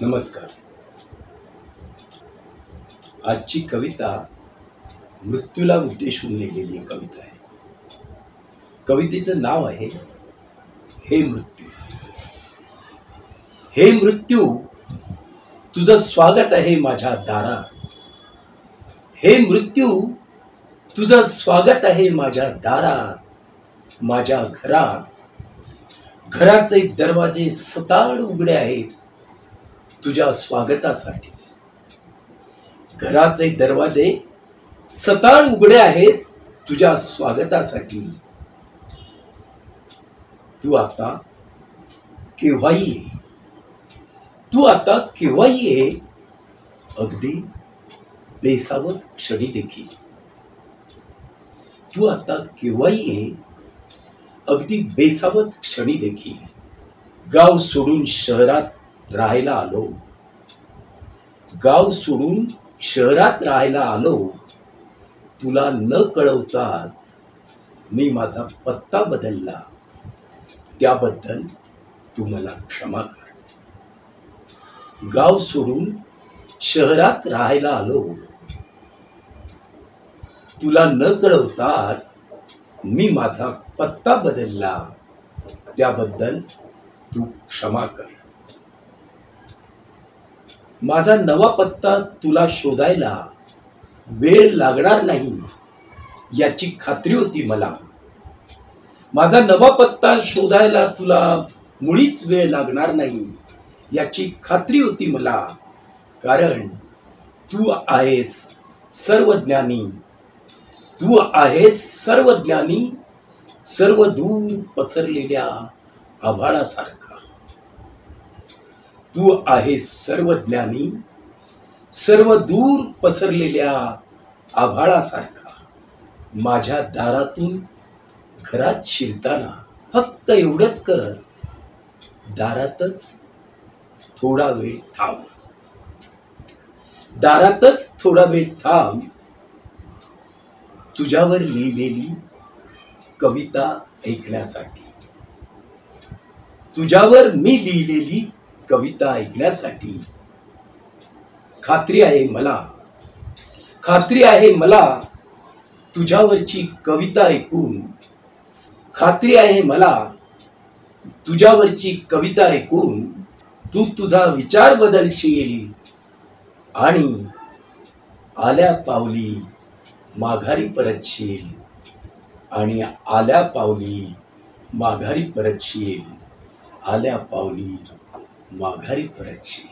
नमस्कार. आजची कविता मृत्यूला उद्देशून लिहिलेली एक कविता आहे. कवितेचं नाव आहे हे मृत्यू. हे मृत्यू, तुझं स्वागत आहे माझ्या दारात. हे मृत्यू, तुझं स्वागत आहे माझ्या दारात. माझ्या घरात घराचे दरवाजे सताड उघडे आहेत तुझ्या स्वागतासाठी. घराचे दरवाजे सताड उघडे आहेत तुझ्या स्वागतासाठी. तू आता केव्हाही ये, तू आता केव्हाही ये, अगदी बेसावत क्षणी देखील. तू आता केव्हाही ये, अगदी बेसावत क्षणी देखील. गाव सोडून शहरात राहायला आलो, गाव सोडून शहरात राहायला आलो. तुला न कळवताच मी माझा पत्ता बदलला, त्याबद्दल तू मला क्षमा कर. गाव सोडून शहरात राहायला आलो, तुला न कळवताच मी माझा पत्ता बदलला, त्याबद्दल तू क्षमा कर. माझा नवा पत्ता तुला शोधायला वेळ लागणार नाही याची खात्री होती मला. माझा नवा पत्ता शोधायला तुला मुळीच वेळ लागणार नाही याची खात्री होती मला. कारण तू आहेस सर्वज्ञानी, तू आहेस सर्वज्ञानी, सर्व दूर पसरलेल्या आभाळासारखा. तू आहेस सर्वज्ञानी, सर्व दूर पसरलेल्या आभाळासारखा. माझ्या दारातून घरात शिरताना फक्त एवढंच कर, दारातच थोडा वेळ थांब. दारातच थोडा वेळ थांब. तुझ्यावर लिहिलेली कविता ऐकण्यासाठी, तुझ्यावर मी लिहिलेली कविता ऐकण्यासाठी. खात्री आहे मला, खात्री आहे मला तुझ्यावरची कविता ऐकून. खात्री आहे मला तुझ्यावरची कविता ऐकून. तू तुझा विचार बदलशील आणि आल्या पावली माघारी परतशील, आणि आल्या पावली माघारी परतशील, आल्या पावली माघारी परतशील.